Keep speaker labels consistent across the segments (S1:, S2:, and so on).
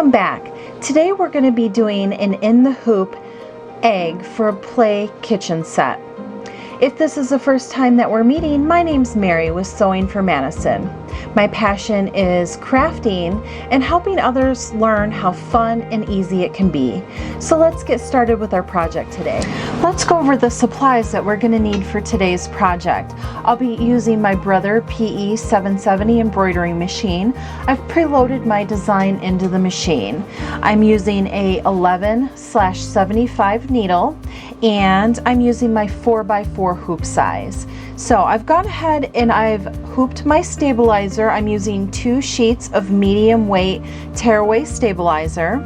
S1: Welcome back. Today we're going to be doing an in the hoop egg for a play kitchen set. If this is the first time that we're meeting, my name's Mary with Sewing for Madison. My passion is crafting and helping others learn how fun and easy it can be. So let's get started with our project today. Let's go over the supplies that we're going to need for today's project. I'll be using my Brother PE 770 embroidery machine. I've preloaded my design into the machine. I'm using a 11/75 needle, and I'm using my 4x4 hoop size. So I've gone ahead and I've hooped my stabilizer. I'm using 2 sheets of medium weight tearaway stabilizer.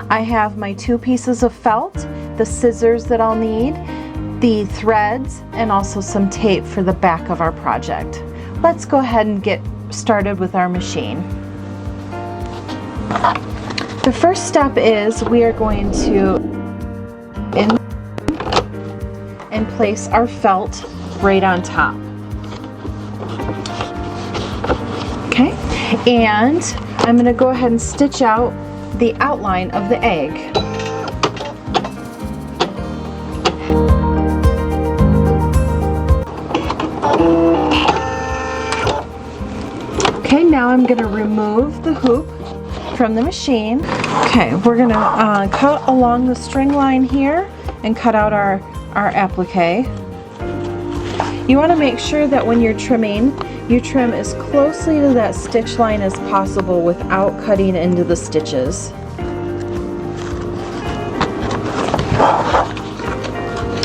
S1: I have my 2 pieces of felt, the scissors that I'll need, the threads, and also some tape for the back of our project. Let's go ahead and get started with our machine. The first step is we are going to and place our felt right on top. Okay, and I'm going to go ahead and stitch out the outline of the egg. Okay, now I'm going to remove the hoop from the machine. Okay, we're going to cut along the string line here and cut out our applique. You want to make sure that when you're trimming, you trim as closely to that stitch line as possible without cutting into the stitches.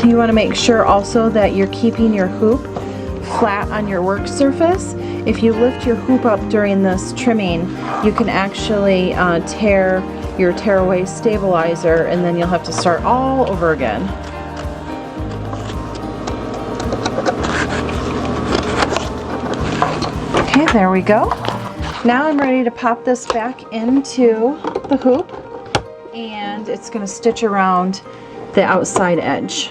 S1: You want to make sure also that you're keeping your hoop flat on your work surface. If you lift your hoop up during this trimming, you can actually tear your tearaway stabilizer, and then you'll have to start all over again. Okay, there we go. Now I'm ready to pop this back into the hoop, and it's going to stitch around the outside edge.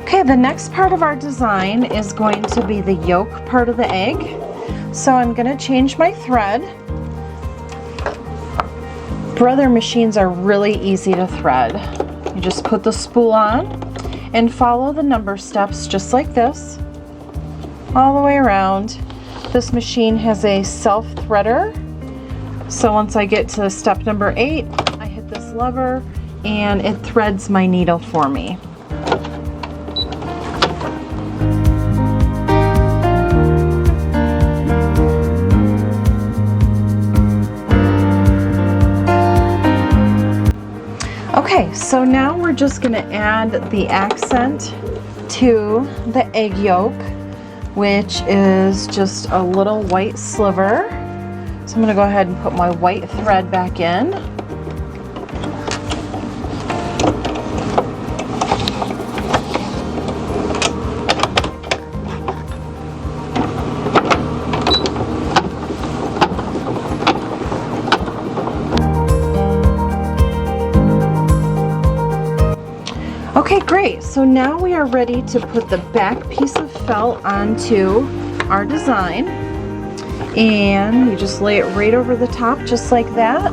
S1: Okay, the next part of our design is going to be the yolk part of the egg. So I'm going to change my thread. Brother machines are really easy to thread. You just put the spool on and follow the number steps just like this, all the way around. This machine has a self-threader, so once I get to step number 8, I hit this lever and it threads my needle for me. Okay, so now we're just going to add the accent to the egg yolk, which is just a little white sliver. So I'm going to go ahead and put my white thread back in. Okay, great. So now we are ready to put the back piece of felt onto our design, and you just lay it right over the top just like that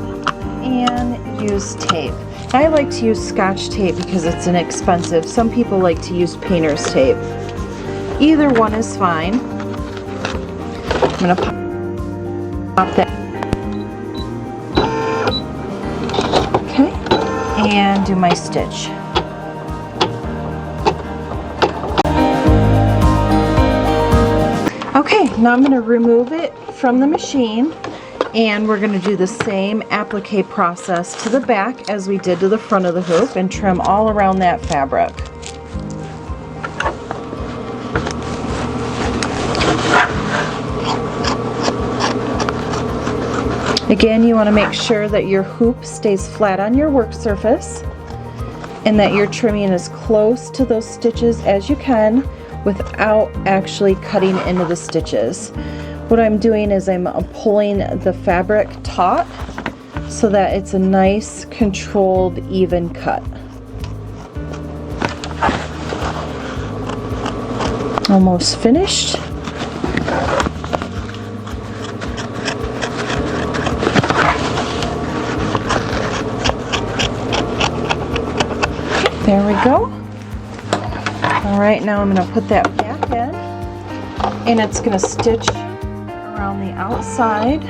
S1: and use tape. I like to use Scotch tape because it's inexpensive. Some people like to use painter's tape. Either one is fine. I'm going to pop that. Okay, and do my stitch. Okay, now I'm going to remove it from the machine, and we're going to do the same applique process to the back as we did to the front of the hoop and trim all around that fabric. Again, you want to make sure that your hoop stays flat on your work surface and that you're trimming as close to those stitches as you can without actually cutting into the stitches. What I'm doing is I'm pulling the fabric taut so that it's a nice, controlled, even cut. Almost finished. There we go. All right, now I'm going to put that back in, and it's going to stitch around the outside.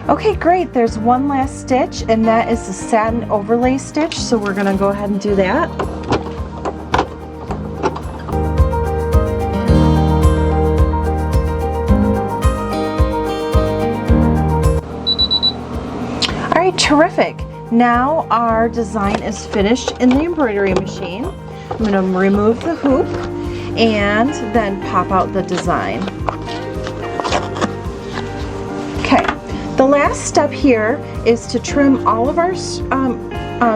S1: Okay, great. There's one last stitch, and that is the satin overlay stitch, so we're going to go ahead and do that. All right, terrific. Now our design is finished in the embroidery machine. I'm going to remove the hoop and then pop out the design. Okay. The last step here is to trim all of our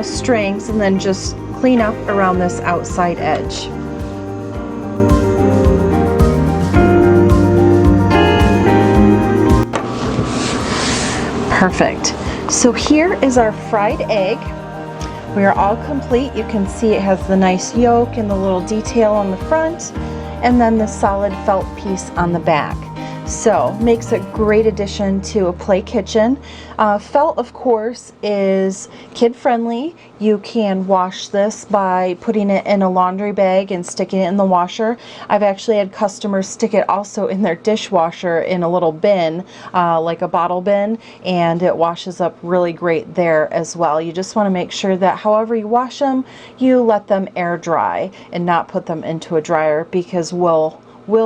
S1: strings and then just clean up around this outside edge. Perfect. So here is our fried egg. We are all complete. You can see it has the nice yolk and the little detail on the front, and then the solid felt piece on the back. So makes a great addition to a play kitchen. Felt, of course, is kid friendly. You can wash this by putting it in a laundry bag and sticking it in the washer. I've actually had customers stick it also in their dishwasher in a little bin, like a bottle bin, and it washes up really great there as well. You just want to make sure that however you wash them, you let them air dry and not put them into a dryer, because will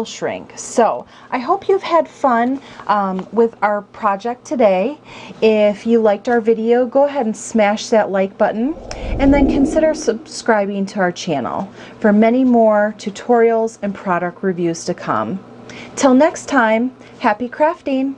S1: shrink. So I hope you've had fun with our project today. If you liked our video, go ahead and smash that like button, and then consider subscribing to our channel for many more tutorials and product reviews to come. Till next time, happy crafting!